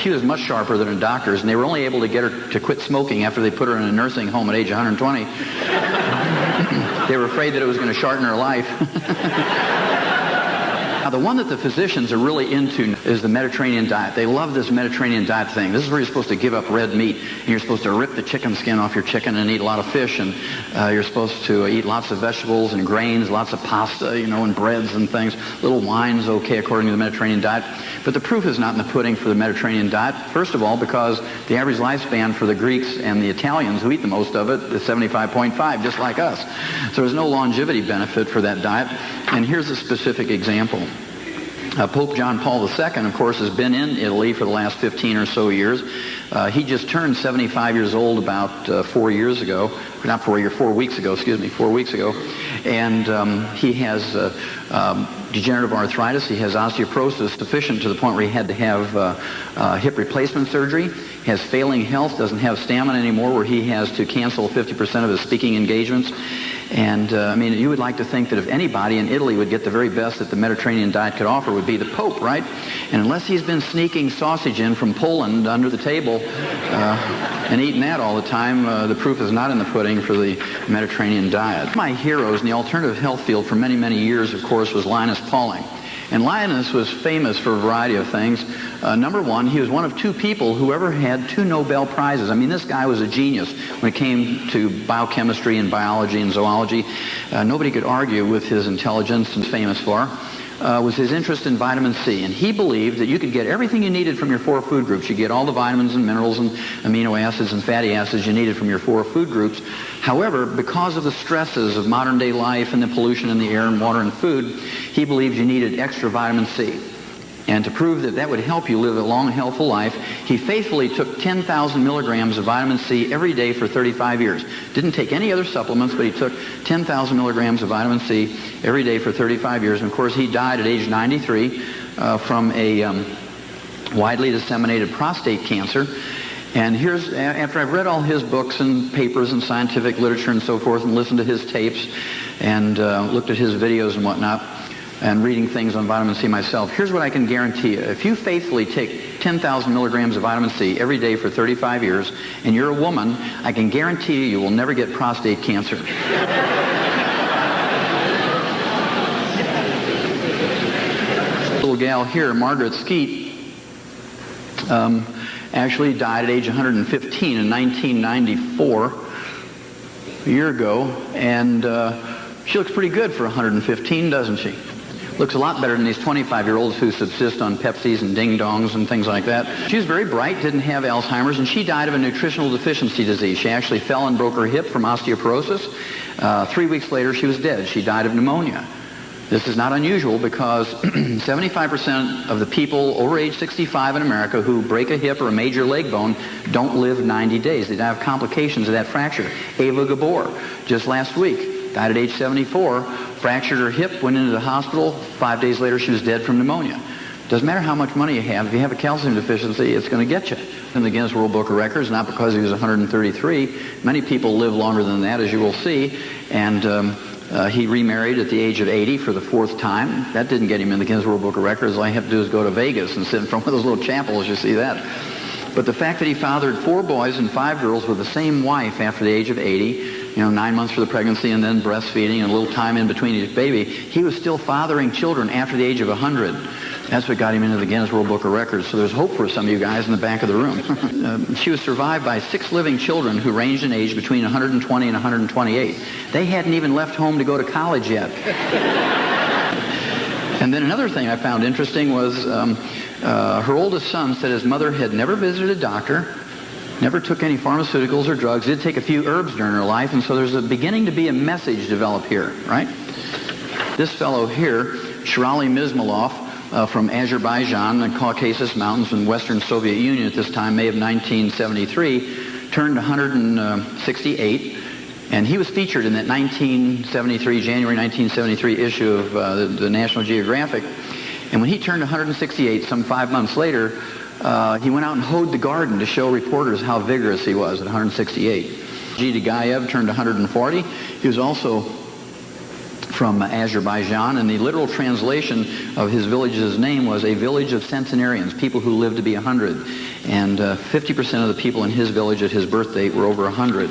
She was much sharper than a doctor's, and they were only able to get her to quit smoking after they put her in a nursing home at age 120. They were afraid that it was going to shorten her life. Now, the one that the physicians are really into is the Mediterranean diet. They love this Mediterranean diet thing. This is where you're supposed to give up red meat, and you're supposed to rip the chicken skin off your chicken and eat a lot of fish, and you're supposed to eat lots of vegetables and grains, lots of pasta, you know, and breads and things. Little wine's okay according to the Mediterranean diet. But the proof is not in the pudding for the Mediterranean diet. First of all, because the average lifespan for the Greeks and the Italians, who eat the most of it, is 75.5, just like us. So there's no longevity benefit for that diet. And here's a specific example. Pope John Paul II, of course, has been in Italy for the last 15 or so years. He just turned 75 years old about 4 weeks ago. And he has degenerative arthritis. He has osteoporosis sufficient to the point where he had to have hip replacement surgery. He has failing health, doesn't have stamina anymore, where he has to cancel 50% of his speaking engagements. And, I mean, you would like to think that if anybody in Italy would get the very best that the Mediterranean diet could offer would be the Pope, right? And unless he's been sneaking sausage in from Poland under the table and eating that all the time, the proof is not in the pudding for the Mediterranean diet. My heroes in the alternative health field for many, many years, of course, was Linus Pauling. And Linus was famous for a variety of things. Number one, he was one of two people who ever had 2 Nobel Prizes. I mean, this guy was a genius when it came to biochemistry and biology and zoology. Nobody could argue with his intelligence, and famous for was his interest in vitamin C. And he believed that you could get everything you needed from your 4 food groups. You get all the vitamins and minerals and amino acids and fatty acids you needed from your 4 food groups. However, because of the stresses of modern day life and the pollution in the air and water and food, he believed you needed extra vitamin C. And to prove that that would help you live a long, healthful life, he faithfully took 10,000 milligrams of vitamin C every day for 35 years. Didn't take any other supplements, but he took 10,000 milligrams of vitamin C every day for 35 years. And of course, he died at age 93 from a widely disseminated prostate cancer. And here's, after I've read all his books and papers and scientific literature and so forth, and listened to his tapes and looked at his videos and whatnot, and reading things on vitamin C myself, here's what I can guarantee you. If you faithfully take 10,000 milligrams of vitamin C every day for 35 years, and you're a woman, I can guarantee you you will never get prostate cancer. Little gal here, Margaret Skeet, actually died at age 115 in 1994, a year ago, and she looks pretty good for 115, doesn't she? Looks a lot better than these 25-year-olds who subsist on Pepsis and ding-dongs and things like that. She was very bright, didn't have Alzheimer's, and she died of a nutritional deficiency disease. She actually fell and broke her hip from osteoporosis. 3 weeks later, she was dead. She died of pneumonia. This is not unusual because 75% of the people over age 65 in America who break a hip or a major leg bone don't live 90 days. They have complications of that fracture. Ava Gabor, just last week, died at age 74, fractured her hip, went into the hospital. 5 days later, she was dead from pneumonia. Doesn't matter how much money you have. If you have a calcium deficiency, it's going to get you. In the Guinness World Book of Records, not because he was 133. Many people live longer than that, as you will see. And he remarried at the age of 80 for the 4th time. That didn't get him in the Guinness World Book of Records. All you have to do is go to Vegas and sit in front of those little chapels. You see that. But the fact that he fathered 4 boys and 5 girls with the same wife after the age of 80, 9 months for the pregnancy and then breastfeeding and a little time in between each baby, he was still fathering children after the age of 100. That's what got him into the Guinness World Book of Records. So there's hope for some of you guys in the back of the room. She was survived by 6 living children who ranged in age between 120 and 128. They hadn't even left home to go to college yet. And then another thing I found interesting was her oldest son said his mother had never visited a doctor, never took any pharmaceuticals or drugs, did take a few herbs during her life, and so there's beginning to be a message develop here, right? This fellow here, Shirali Mizmilov, from Azerbaijan, the Caucasus Mountains in Western Soviet Union at this time, May of 1973, turned 168, and he was featured in that January 1973 issue of the National Geographic. And when he turned 168, some 5 months later, he went out and hoed the garden to show reporters how vigorous he was at 168. G. Dagayev turned 140. He was also from Azerbaijan, and the literal translation of his village's name was a village of centenarians, people who lived to be 100. And 50% of the people in his village at his birth date were over 100.